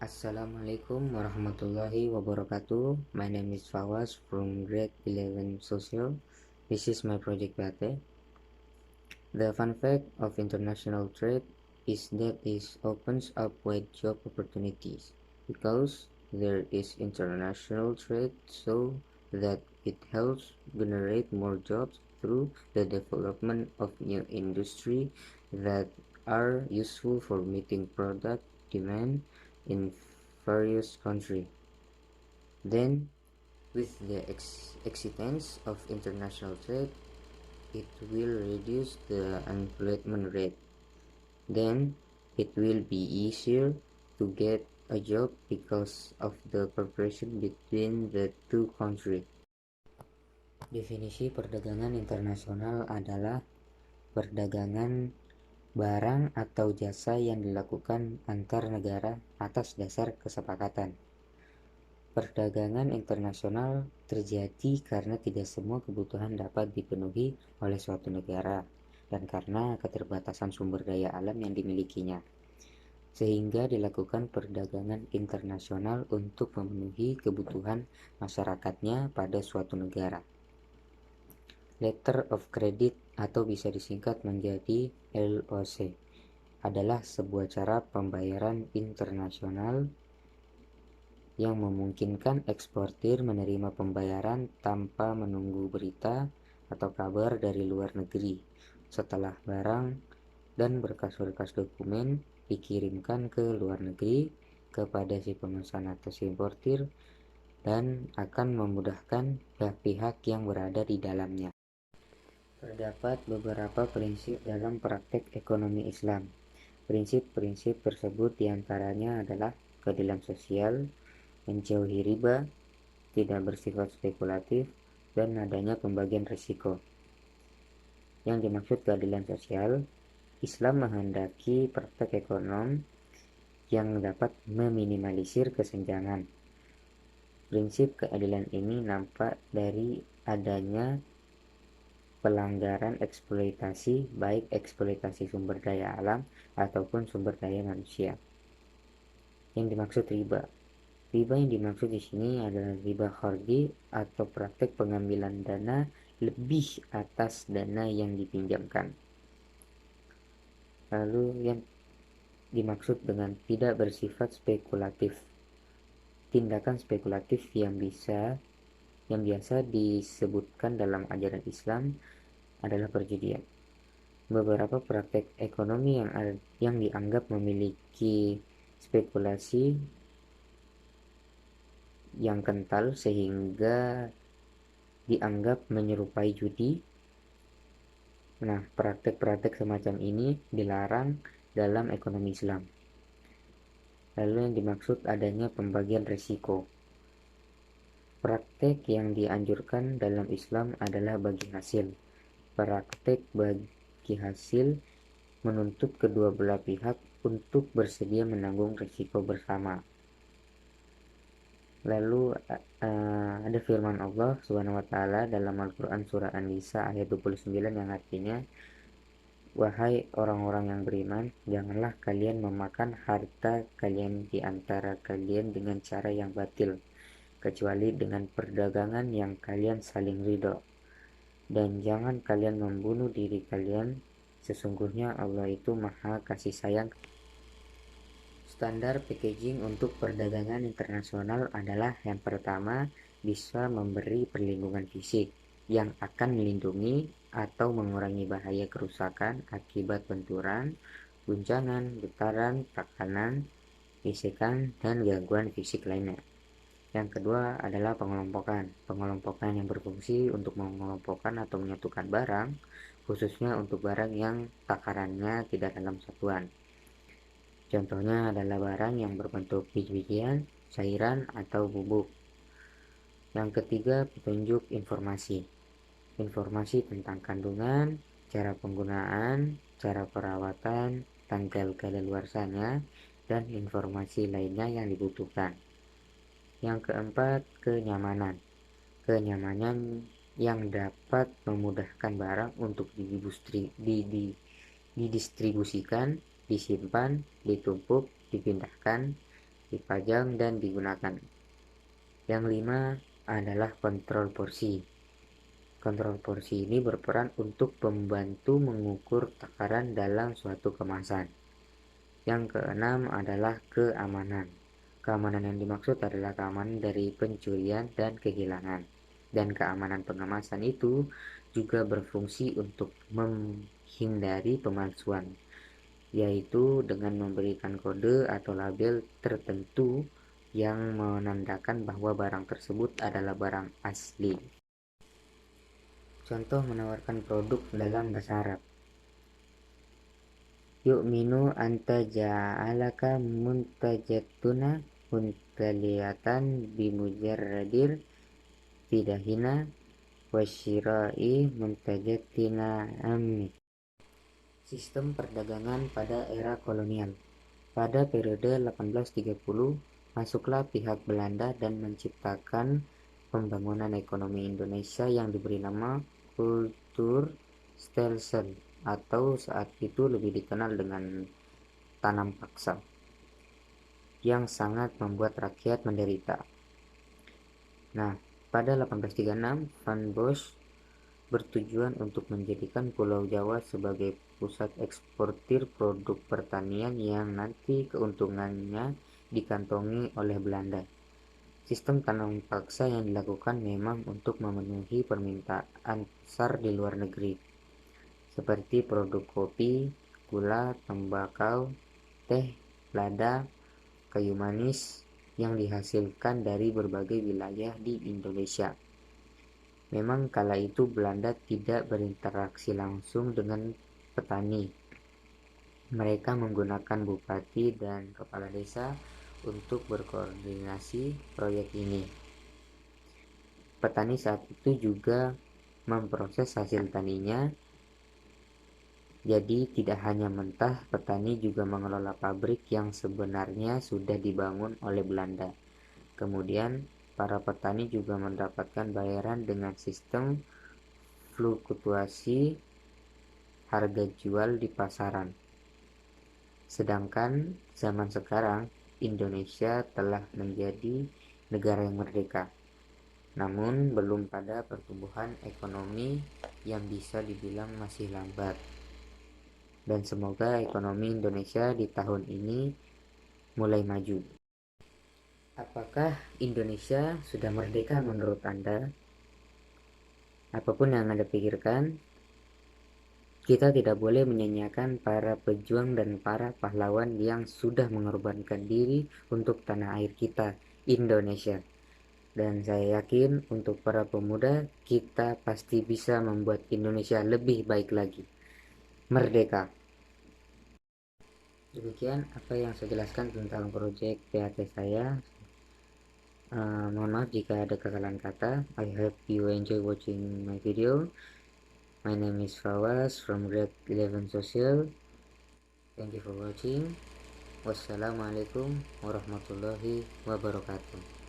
Assalamualaikum warahmatullahi wabarakatuh. My name is Fawaz from grade 11 Social. This is my project PAT. The fun fact of international trade is that it opens up wide job opportunities because there is international trade, so that it helps generate more jobs through the development of new industry that are useful for meeting product demand in various countries. Then, with the existence of international trade, it will reduce the unemployment rate. Then, it will be easier to get a job because of the cooperation between the two countries. Definisi perdagangan internasional adalah perdagangan barang atau jasa yang dilakukan antar negara atas dasar kesepakatan. Perdagangan internasional terjadi karena tidak semua kebutuhan dapat dipenuhi oleh suatu negara dan karena keterbatasan sumber daya alam yang dimilikinya, sehingga dilakukan perdagangan internasional untuk memenuhi kebutuhan masyarakatnya pada suatu negara. Letter of Credit atau bisa disingkat menjadi LOC adalah sebuah cara pembayaran internasional yang memungkinkan eksportir menerima pembayaran tanpa menunggu berita atau kabar dari luar negeri setelah barang dan berkas-berkas dokumen dikirimkan ke luar negeri kepada si pemesan atau si importir dan akan memudahkan pihak-pihak yang berada di dalamnya. Terdapat beberapa prinsip dalam praktek ekonomi Islam. Prinsip-prinsip tersebut diantaranya adalah keadilan sosial, menjauhi riba, tidak bersifat spekulatif, dan adanya pembagian risiko. Yang dimaksud keadilan sosial, Islam menghendaki praktek ekonom yang dapat meminimalisir kesenjangan. Prinsip keadilan ini nampak dari adanya pelanggaran eksploitasi, baik eksploitasi sumber daya alam ataupun sumber daya manusia. Yang dimaksud riba. Riba yang dimaksud di sini adalah riba kharji atau praktek pengambilan dana lebih atas dana yang dipinjamkan. Lalu yang dimaksud dengan tidak bersifat spekulatif. Tindakan spekulatif yang biasa disebutkan dalam ajaran Islam adalah perjudian. Beberapa praktek ekonomi yang dianggap memiliki spekulasi yang kental sehingga dianggap menyerupai judi. Nah, praktek-praktek semacam ini dilarang dalam ekonomi Islam. Lalu yang dimaksud adanya pembagian risiko. Praktek yang dianjurkan dalam Islam adalah bagi hasil. Praktek bagi hasil menuntut kedua belah pihak untuk bersedia menanggung risiko bersama. Lalu ada firman Allah Subhanahu wa taala dalam Al-Qur'an surah An-Nisa ayat 29 yang artinya, wahai orang-orang yang beriman, janganlah kalian memakan harta kalian di antara kalian dengan cara yang batil, kecuali dengan perdagangan yang kalian saling ridho. Dan jangan kalian membunuh diri kalian, sesungguhnya Allah itu Maha Kasih Sayang. Standar packaging untuk perdagangan internasional adalah yang pertama, bisa memberi perlindungan fisik yang akan melindungi atau mengurangi bahaya kerusakan akibat benturan, guncangan, getaran, tekanan, gesekan, dan gangguan fisik lainnya. Yang kedua adalah pengelompokan. Pengelompokan yang berfungsi untuk mengelompokkan atau menyatukan barang, khususnya untuk barang yang takarannya tidak dalam satuan. Contohnya adalah barang yang berbentuk biji-bijian, cairan, atau bubuk. Yang ketiga, petunjuk informasi. Informasi tentang kandungan, cara penggunaan, cara perawatan, tanggal kadaluarsanya, dan informasi lainnya yang dibutuhkan. Yang keempat, kenyamanan. Kenyamanan yang dapat memudahkan barang untuk didistribusikan, disimpan, ditumpuk, dipindahkan, dipajang dan digunakan. Yang 5 adalah kontrol porsi. Kontrol porsi ini berperan untuk membantu mengukur takaran dalam suatu kemasan. Yang keenam adalah keamanan. Keamanan yang dimaksud adalah keamanan dari pencurian dan kehilangan. Dan keamanan pengemasan itu juga berfungsi untuk menghindari pemalsuan, yaitu dengan memberikan kode atau label tertentu yang menandakan bahwa barang tersebut adalah barang asli. Contoh menawarkan produk dalam bahasa Arab. Yu'minu anta ja'alaka muntajatuna muntaliatan bimujarradir tidahina wasyirai muntajatina ammi. Sistem perdagangan pada era kolonial. Pada periode 1830, masuklah pihak Belanda dan menciptakan pembangunan ekonomi Indonesia yang diberi nama Kulturstelsel, atau saat itu lebih dikenal dengan tanam paksa, yang sangat membuat rakyat menderita. Nah, pada 1836, Van Bosch bertujuan untuk menjadikan Pulau Jawa sebagai pusat eksportir produk pertanian yang nanti keuntungannya dikantongi oleh Belanda. Sistem tanam paksa yang dilakukan memang untuk memenuhi permintaan besar di luar negeri, seperti produk kopi, gula, tembakau, teh, lada, kayu manis yang dihasilkan dari berbagai wilayah di Indonesia. Memang kala itu Belanda tidak berinteraksi langsung dengan petani. Mereka menggunakan bupati dan kepala desa untuk berkoordinasi proyek ini. Petani saat itu juga memproses hasil taninya. Jadi tidak hanya mentah, petani juga mengelola pabrik yang sebenarnya sudah dibangun oleh Belanda. Kemudian para petani juga mendapatkan bayaran dengan sistem fluktuasi harga jual di pasaran. Sedangkan zaman sekarang Indonesia telah menjadi negara yang merdeka, namun belum pada pertumbuhan ekonomi yang bisa dibilang masih lambat. Dan semoga ekonomi Indonesia di tahun ini mulai maju. Apakah Indonesia sudah merdeka menurut Anda? Apapun yang Anda pikirkan, kita tidak boleh menyanyiakan para pejuang dan para pahlawan yang sudah mengorbankan diri untuk tanah air kita, Indonesia. Dan saya yakin untuk para pemuda, kita pasti bisa membuat Indonesia lebih baik lagi. Merdeka! Demikian apa yang saya jelaskan tentang proyek PhD saya. Mohon maaf jika ada kesalahan kata. I hope you enjoy watching my video. My name is Fawaz from Grade 11 Social. Thank you for watching. Wassalamualaikum warahmatullahi wabarakatuh.